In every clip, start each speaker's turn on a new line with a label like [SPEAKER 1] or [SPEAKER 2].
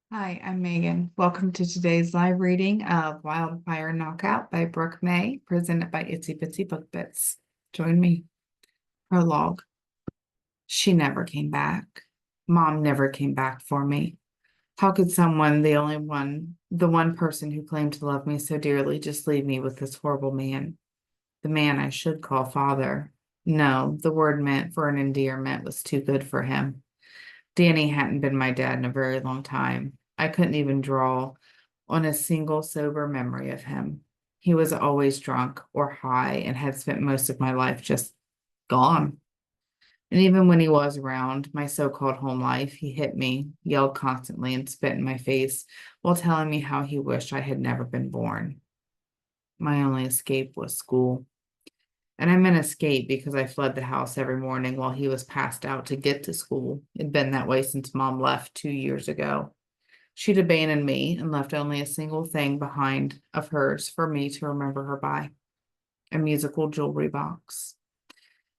[SPEAKER 1] Hi, I'm Megan. Welcome to today's live reading of Wildfire Knockout by Brooke May, presented by Itsy Bitsy Book Bits. Join me. Prologue. She never came back. Mom never came back for me. How could someone, the one person who claimed to love me so dearly, just leave me with this horrible man? The man I should call father. No, the word meant for an endearment was too good for him. Danny hadn't been my dad in a very long time. I couldn't even draw on a single sober memory of him. He was always drunk or high and had spent most of my life just gone. And even when he was around, my so-called home life, he hit me, yelled constantly, and spit in my face while telling me how he wished I had never been born. My only escape was school. And I meant escape because I fled the house every morning while he was passed out to get to school. It'd been that way since Mom left 2 years ago. She'd abandoned me and left only a single thing behind of hers for me to remember her by, a musical jewelry box.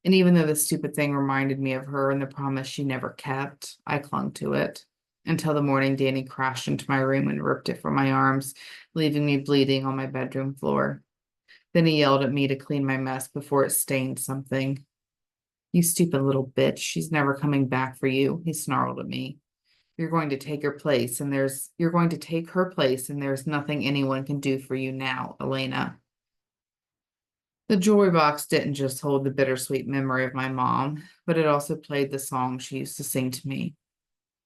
[SPEAKER 1] And even though the stupid thing reminded me of her and the promise she never kept, I clung to it until the morning Danny crashed into my room and ripped it from my arms, leaving me bleeding on my bedroom floor. Then he yelled at me to clean my mess before it stained something. You stupid little bitch, she's never coming back for you, he snarled at me. You're going to take her place, and there's nothing anyone can do for you now, Elena. The jewelry box didn't just hold the bittersweet memory of my mom, but it also played the song she used to sing to me.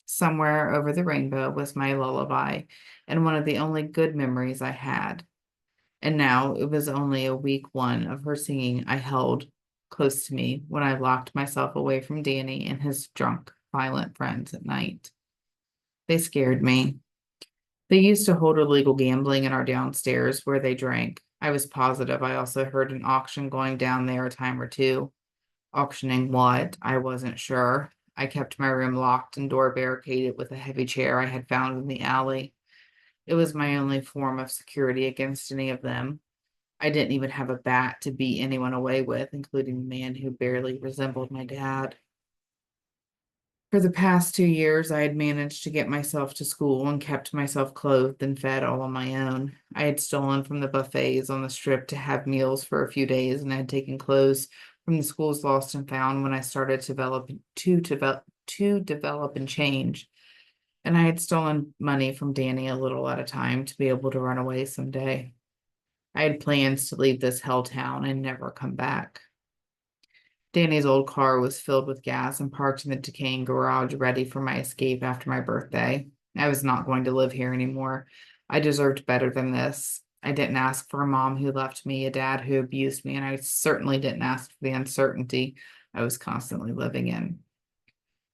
[SPEAKER 1] Somewhere over the rainbow was my lullaby, and one of the only good memories I had. And now it was only a weak one of her singing I held close to me when I locked myself away from Danny and his drunk, violent friends at night. They scared me. They used to hold illegal gambling in our downstairs where they drank. I was positive I also heard an auction going down there a time or two. Auctioning what? I wasn't sure. I kept my room locked and door barricaded with a heavy chair I had found in the alley. It was my only form of security against any of them. I didn't even have a bat to beat anyone away with, including the man who barely resembled my dad. For the past 2 years, I had managed to get myself to school and kept myself clothed and fed all on my own. I had stolen from the buffets on the strip to have meals for a few days and had taken clothes from the school's lost and found when I started to develop and change. And I had stolen money from Danny a little at a time to be able to run away someday. I had plans to leave this hell town and never come back. Danny's old car was filled with gas and parked in the decaying garage, ready for my escape after my birthday. I was not going to live here anymore. I deserved better than this. I didn't ask for a mom who left me, a dad who abused me, and I certainly didn't ask for the uncertainty I was constantly living in.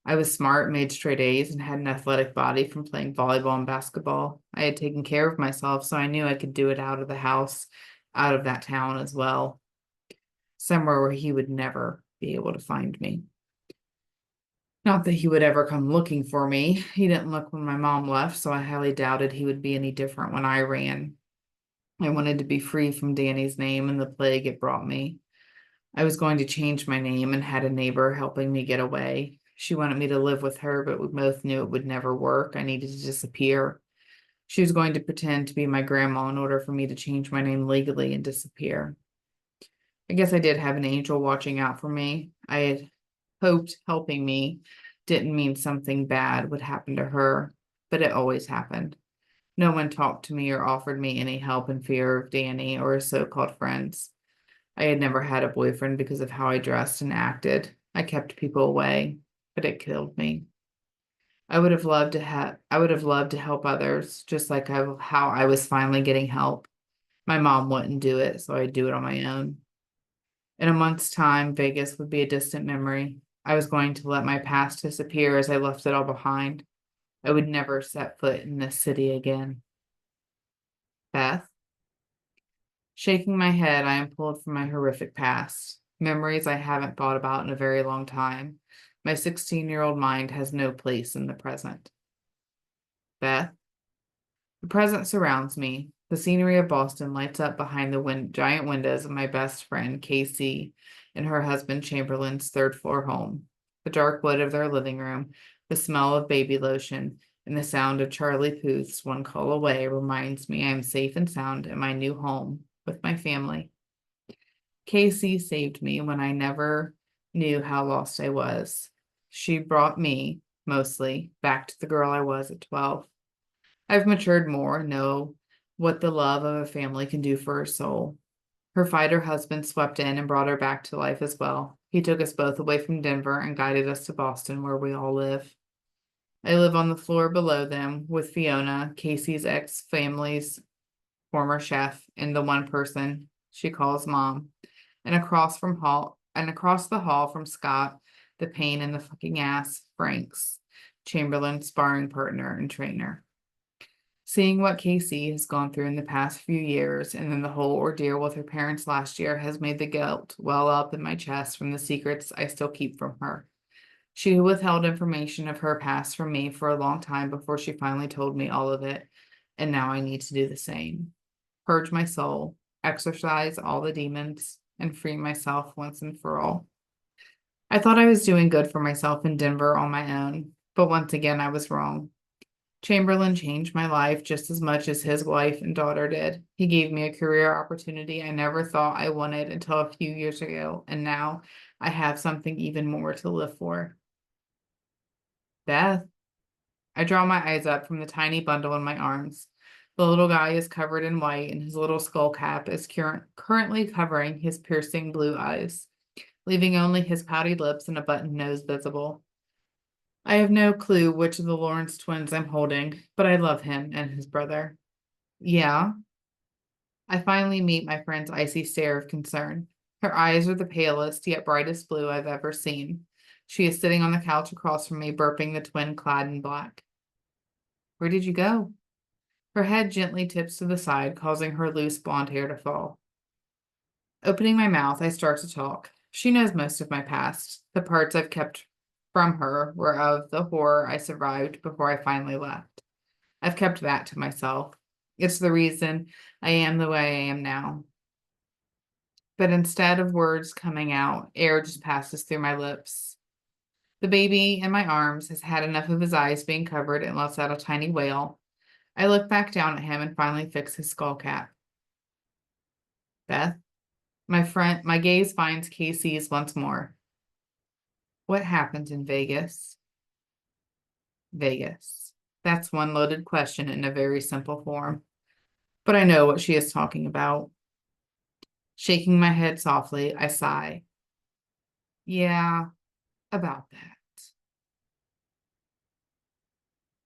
[SPEAKER 1] I was smart, made straight A's, and had an athletic body from playing volleyball and basketball. I had taken care of myself, so I knew I could do it out of the house, out of that town as well, somewhere where he would never be able to find me. Not that he would ever come looking for me. He didn't look when my mom left, so I highly doubted he would be any different when I ran. I wanted to be free from Danny's name and the plague it brought me. I was going to change my name and had a neighbor helping me get away. She wanted me to live with her, but we both knew it would never work. I needed to disappear. She was going to pretend to be my grandma in order for me to change my name legally and disappear. I guess I did have an angel watching out for me. I had hoped helping me didn't mean something bad would happen to her, but it always happened. No one talked to me or offered me any help in fear of Danny or his so-called friends. I had never had a boyfriend because of how I dressed and acted. I kept people away, but it killed me. I would have loved to help others, just like how I was finally getting help. My mom wouldn't do it, so I'd do it on my own. In a month's time, Vegas would be a distant memory. I was going to let my past disappear as I left it all behind. I would never set foot in this city again. Beth? Shaking my head, I am pulled from my horrific past. Memories I haven't thought about in a very long time. My 16-year-old mind has no place in the present. Beth? The present surrounds me. The scenery of Boston lights up behind the giant windows of my best friend, Casey, and her husband, Chamberlain's third floor home. The dark wood of their living room, the smell of baby lotion, and the sound of Charlie Puth's one call away reminds me I am safe and sound in my new home with my family. Casey saved me when I never knew how lost I was. She brought me, mostly, back to the girl I was at 12. I've matured more, know what the love of a family can do for her soul. Her fighter husband swept in and brought her back to life as well. He took us both away from Denver and guided us to Boston, where we all live. I live on the floor below them with Fiona, Casey's ex-family's former chef, and the one person she calls mom. And across the hall from Scott, the pain in the fucking ass, Frank's Chamberlain sparring partner and trainer. Seeing what Casey has gone through in the past few years and then the whole ordeal with her parents last year has made the guilt well up in my chest from the secrets I still keep from her. She withheld information of her past from me for a long time before she finally told me all of it, and now I need to do the same. Purge my soul, exorcise all the demons, and free myself once and for all. I thought I was doing good for myself in Denver on my own, but once again I was wrong. Chamberlain changed my life just as much as his wife and daughter did. He gave me a career opportunity I never thought I wanted until a few years ago, and now I have something even more to live for. Beth. I draw my eyes up from the tiny bundle in my arms. The little guy is covered in white, and his little skull cap is currently covering his piercing blue eyes, leaving only his pouty lips and a button nose visible. I have no clue which of the Lawrence twins I'm holding, but I love him and his brother. Yeah. I finally meet my friend's icy stare of concern. Her eyes are the palest yet brightest blue I've ever seen. She is sitting on the couch across from me, burping the twin clad in black. Where did you go? Her head gently tips to the side, causing her loose blonde hair to fall. Opening my mouth, I start to talk. She knows most of my past. The parts I've kept from her were of the horror I survived before I finally left. I've kept that to myself. It's the reason I am the way I am now. But instead of words coming out, air just passes through my lips. The baby in my arms has had enough of his eyes being covered and lets out a tiny wail. I look back down at him and finally fix his skull cap. Beth, my gaze finds Casey's once more. What happened in Vegas? Vegas. That's one loaded question in a very simple form. But I know what she is talking about. Shaking my head softly, I sigh. Yeah, about that.